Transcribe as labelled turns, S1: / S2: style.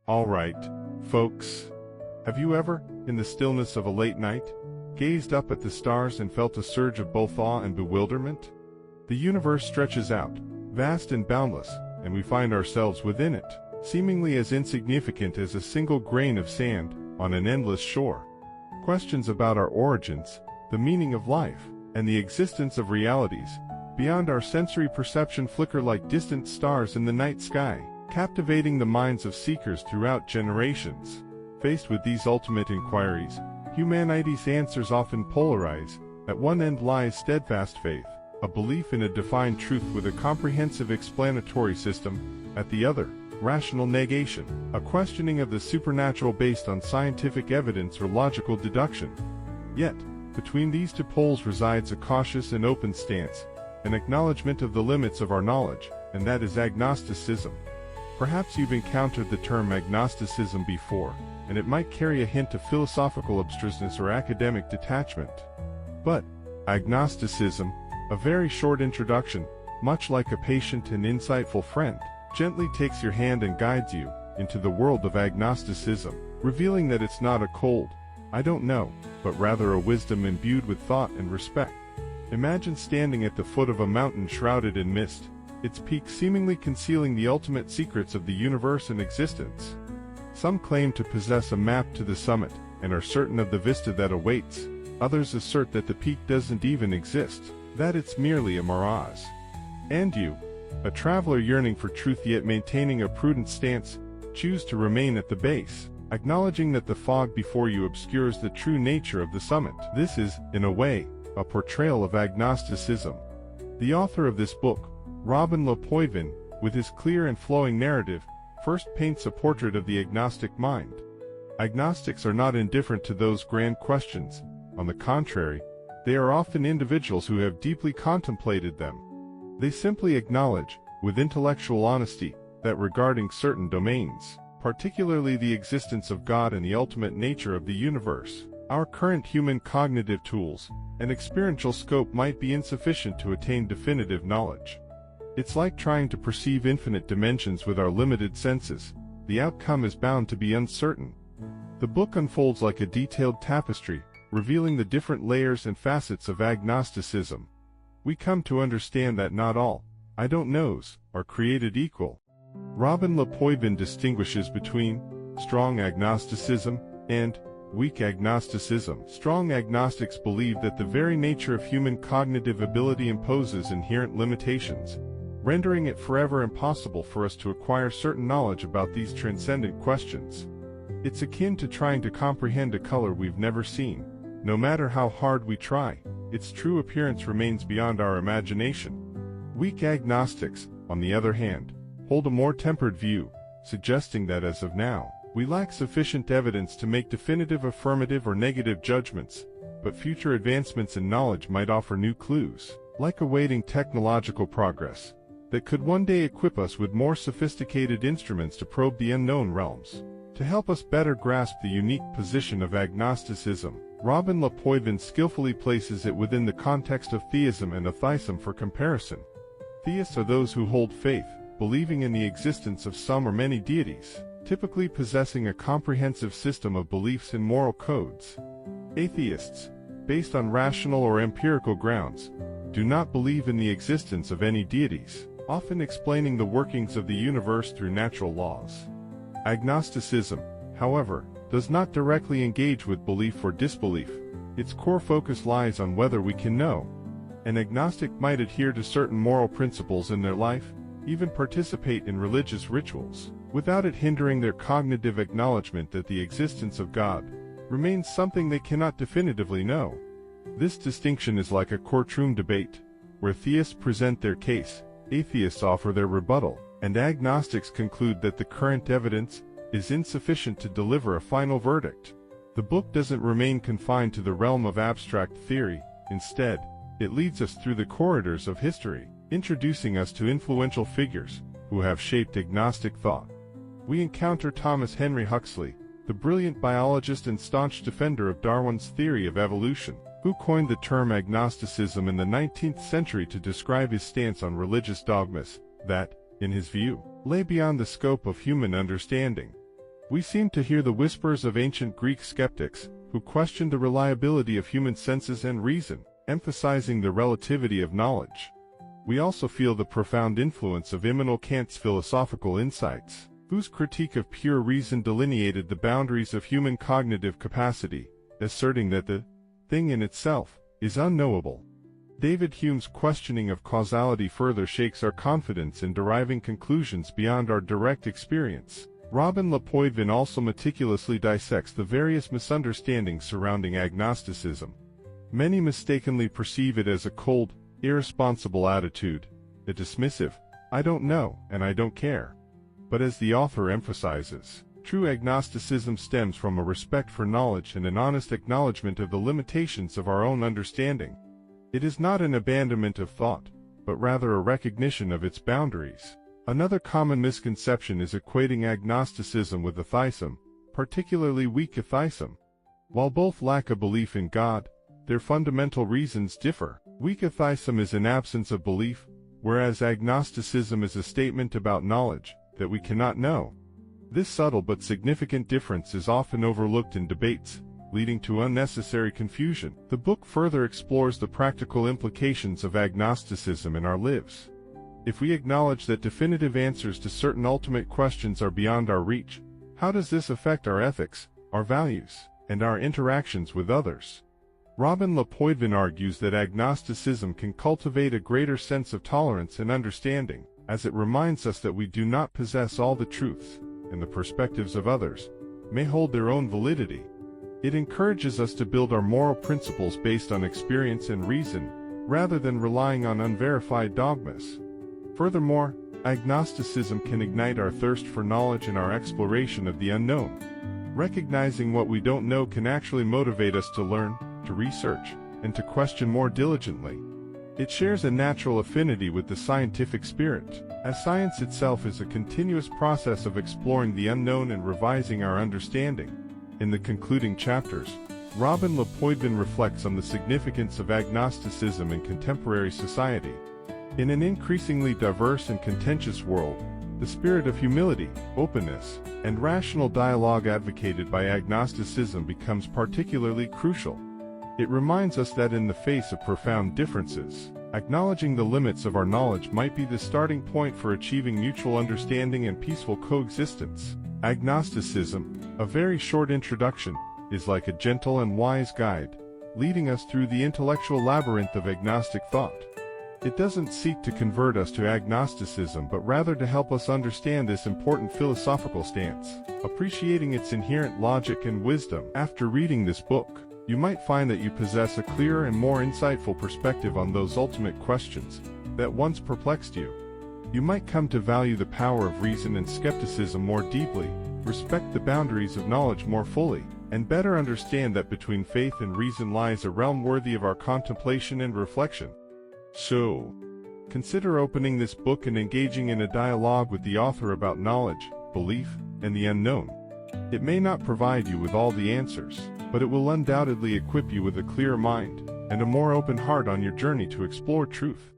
S1: All right, folks. Have you ever, in the stillness of a late night, gazed up at the stars and felt a surge of both awe and bewilderment? The universe stretches out, vast and boundless, and we find ourselves within it, seemingly as insignificant as a single grain of sand on an endless shore. Questions about our origins, the meaning of life, and the existence of realities beyond our sensory perception flicker like distant stars in the night sky, captivating the minds of seekers throughout generations. Faced with these ultimate inquiries, humanity's answers often polarize. At one end lies steadfast faith, a belief in a defined truth with a comprehensive explanatory system. At the other, rational negation, a questioning of the supernatural based on scientific evidence or logical deduction. Yet, between these two poles resides a cautious and open stance, an acknowledgement of the limits of our knowledge, and that is agnosticism. Perhaps you've encountered the term agnosticism before, and it might carry a hint of philosophical abstruseness or academic detachment. But agnosticism, a very short introduction, much like a patient and insightful friend, gently takes your hand and guides you into the world of agnosticism, revealing that it's not a cold, "I don't know," but rather a wisdom imbued with thought and respect. Imagine standing at the foot of a mountain shrouded in mist, its peak seemingly concealing the ultimate secrets of the universe and existence. Some claim to possess a map to the summit, and are certain of the vista that awaits. Others assert that the peak doesn't even exist, that it's merely a mirage. And you, a traveler yearning for truth yet maintaining a prudent stance, choose to remain at the base, acknowledging that the fog before you obscures the true nature of the summit. This is, in a way, a portrayal of agnosticism. The author of this book, Robin Le Poivin, with his clear and flowing narrative, first paints a portrait of the agnostic mind. Agnostics are not indifferent to those grand questions. On the contrary, they are often individuals who have deeply contemplated them. They simply acknowledge, with intellectual honesty, that regarding certain domains, particularly the existence of God and the ultimate nature of the universe, our current human cognitive tools and experiential scope might be insufficient to attain definitive knowledge. It's like trying to perceive infinite dimensions with our limited senses. The outcome is bound to be uncertain. The book unfolds like a detailed tapestry, revealing the different layers and facets of agnosticism. We come to understand that not all "I don't knows" are created equal. Robin Le Poivin distinguishes between strong agnosticism and weak agnosticism. Strong agnostics believe that the very nature of human cognitive ability imposes inherent limitations, rendering it forever impossible for us to acquire certain knowledge about these transcendent questions. It's akin to trying to comprehend a color we've never seen. No matter how hard we try, its true appearance remains beyond our imagination. Weak agnostics, on the other hand, hold a more tempered view, suggesting that as of now, we lack sufficient evidence to make definitive affirmative or negative judgments, but future advancements in knowledge might offer new clues, like awaiting technological progress, that could one day equip us with more sophisticated instruments to probe the unknown realms. To help us better grasp the unique position of agnosticism, Robin Le Poivin skillfully places it within the context of theism and atheism for comparison. Theists are those who hold faith, believing in the existence of some or many deities, typically possessing a comprehensive system of beliefs and moral codes. Atheists, based on rational or empirical grounds, do not believe in the existence of any deities, often explaining the workings of the universe through natural laws. Agnosticism, however, does not directly engage with belief or disbelief. Its core focus lies on whether we can know. An agnostic might adhere to certain moral principles in their life, even participate in religious rituals, without it hindering their cognitive acknowledgement that the existence of God remains something they cannot definitively know. This distinction is like a courtroom debate, where theists present their case, atheists offer their rebuttal, and agnostics conclude that the current evidence is insufficient to deliver a final verdict. The book doesn't remain confined to the realm of abstract theory. Instead, it leads us through the corridors of history, introducing us to influential figures who have shaped agnostic thought. We encounter Thomas Henry Huxley, the brilliant biologist and staunch defender of Darwin's theory of evolution, who coined the term agnosticism in the 19th century to describe his stance on religious dogmas that, in his view, lay beyond the scope of human understanding. We seem to hear the whispers of ancient Greek skeptics, who questioned the reliability of human senses and reason, emphasizing the relativity of knowledge. We also feel the profound influence of Immanuel Kant's philosophical insights, whose critique of pure reason delineated the boundaries of human cognitive capacity, asserting that the thing in itself is unknowable. David Hume's questioning of causality further shakes our confidence in deriving conclusions beyond our direct experience. Robin Lepoidvin also meticulously dissects the various misunderstandings surrounding agnosticism. Many mistakenly perceive it as a cold, irresponsible attitude, a dismissive, "I don't know and I don't care." But as the author emphasizes, true agnosticism stems from a respect for knowledge and an honest acknowledgement of the limitations of our own understanding. It is not an abandonment of thought, but rather a recognition of its boundaries. Another common misconception is equating agnosticism with atheism, particularly weak atheism. While both lack a belief in God, their fundamental reasons differ. Weak atheism is an absence of belief, whereas agnosticism is a statement about knowledge that we cannot know. This subtle but significant difference is often overlooked in debates, leading to unnecessary confusion. The book further explores the practical implications of agnosticism in our lives. If we acknowledge that definitive answers to certain ultimate questions are beyond our reach, how does this affect our ethics, our values, and our interactions with others? Robin Lepoidvin argues that agnosticism can cultivate a greater sense of tolerance and understanding, as it reminds us that we do not possess all the truths, and the perspectives of others may hold their own validity. It encourages us to build our moral principles based on experience and reason, rather than relying on unverified dogmas. Furthermore, agnosticism can ignite our thirst for knowledge and our exploration of the unknown. Recognizing what we don't know can actually motivate us to learn, to research, and to question more diligently. It shares a natural affinity with the scientific spirit, as science itself is a continuous process of exploring the unknown and revising our understanding. In the concluding chapters, Robin Lepoidvin reflects on the significance of agnosticism in contemporary society. In an increasingly diverse and contentious world, the spirit of humility, openness, and rational dialogue advocated by agnosticism becomes particularly crucial. It reminds us that in the face of profound differences, acknowledging the limits of our knowledge might be the starting point for achieving mutual understanding and peaceful coexistence. Agnosticism, a very short introduction, is like a gentle and wise guide, leading us through the intellectual labyrinth of agnostic thought. It doesn't seek to convert us to agnosticism but rather to help us understand this important philosophical stance, appreciating its inherent logic and wisdom. After reading this book, you might find that you possess a clearer and more insightful perspective on those ultimate questions that once perplexed you. You might come to value the power of reason and skepticism more deeply, respect the boundaries of knowledge more fully, and better understand that between faith and reason lies a realm worthy of our contemplation and reflection. So, consider opening this book and engaging in a dialogue with the author about knowledge, belief, and the unknown. It may not provide you with all the answers, but it will undoubtedly equip you with a clearer mind and a more open heart on your journey to explore truth.